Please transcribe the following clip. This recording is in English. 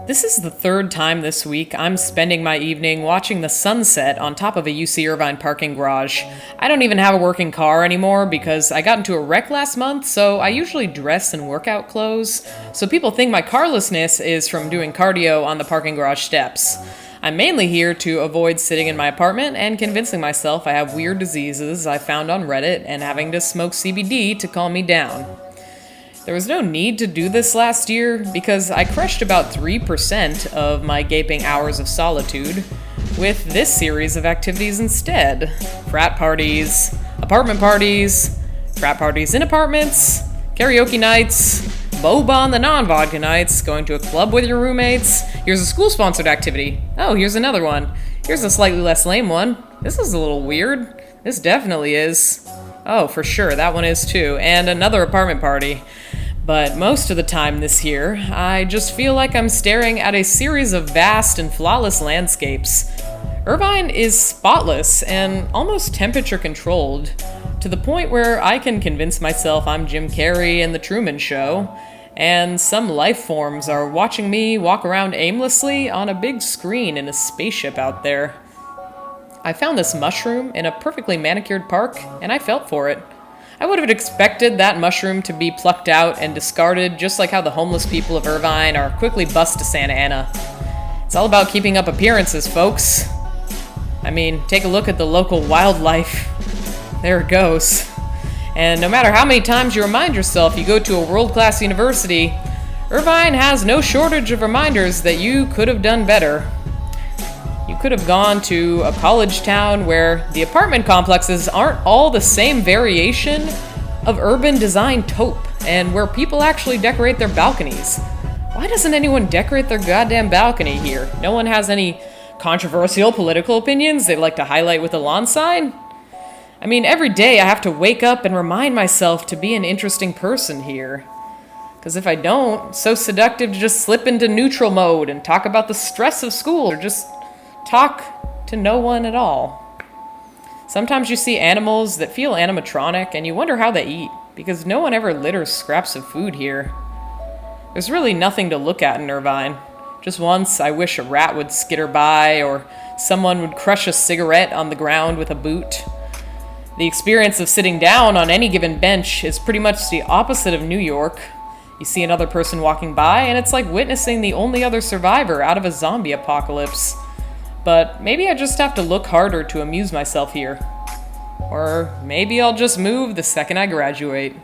This is the third time this week I'm spending my evening watching the sunset on top of a UC Irvine parking garage. I don't even have a working car anymore because I got into a wreck last month, so I usually dress in workout clothes, so people think my carlessness is from doing cardio on the parking garage steps. I'm mainly here to avoid sitting in my apartment and convincing myself I have weird diseases I found on Reddit and having to smoke CBD to calm me down. There was no need to do this last year because I crushed about 3% of my gaping hours of solitude with this series of activities instead. Frat parties, apartment parties, frat parties in apartments, karaoke nights, boba on the non-vodka nights, going to a club with your roommates. Here's a school-sponsored activity. Oh, here's another one. Here's a slightly less lame one. This is a little weird. This definitely is. Oh, for sure, that one is too. And another apartment party. But most of the time this year, I just feel like I'm staring at a series of vast and flawless landscapes. Irvine is spotless and almost temperature controlled, to the point where I can convince myself I'm Jim Carrey in The Truman Show, and some life forms are watching me walk around aimlessly on a big screen in a spaceship out there. I found this mushroom in a perfectly manicured park, and I felt for it. I would have expected that mushroom to be plucked out and discarded, just like how the homeless people of Irvine are quickly bussed to Santa Ana. It's all about keeping up appearances, folks. I mean, take a look at the local wildlife. There it goes. And no matter how many times you remind yourself you go to a world-class university, Irvine has no shortage of reminders that you could have done better. You could have gone to a college town where the apartment complexes aren't all the same variation of urban design taupe, and where people actually decorate their balconies. Why doesn't anyone decorate their goddamn balcony here? No one has any controversial political opinions they'd like to highlight with a lawn sign? I mean, every day I have to wake up and remind myself to be an interesting person here. Because if I don't, it's so seductive to just slip into neutral mode and talk about the stress of school, or just talk to no one at all. Sometimes you see animals that feel animatronic and you wonder how they eat, because no one ever litters scraps of food here. There's really nothing to look at in Irvine. Just once I wish a rat would skitter by, or someone would crush a cigarette on the ground with a boot. The experience of sitting down on any given bench is pretty much the opposite of New York. You see another person walking by and it's like witnessing the only other survivor out of a zombie apocalypse. But maybe I just have to look harder to amuse myself here. Or maybe I'll just move the second I graduate.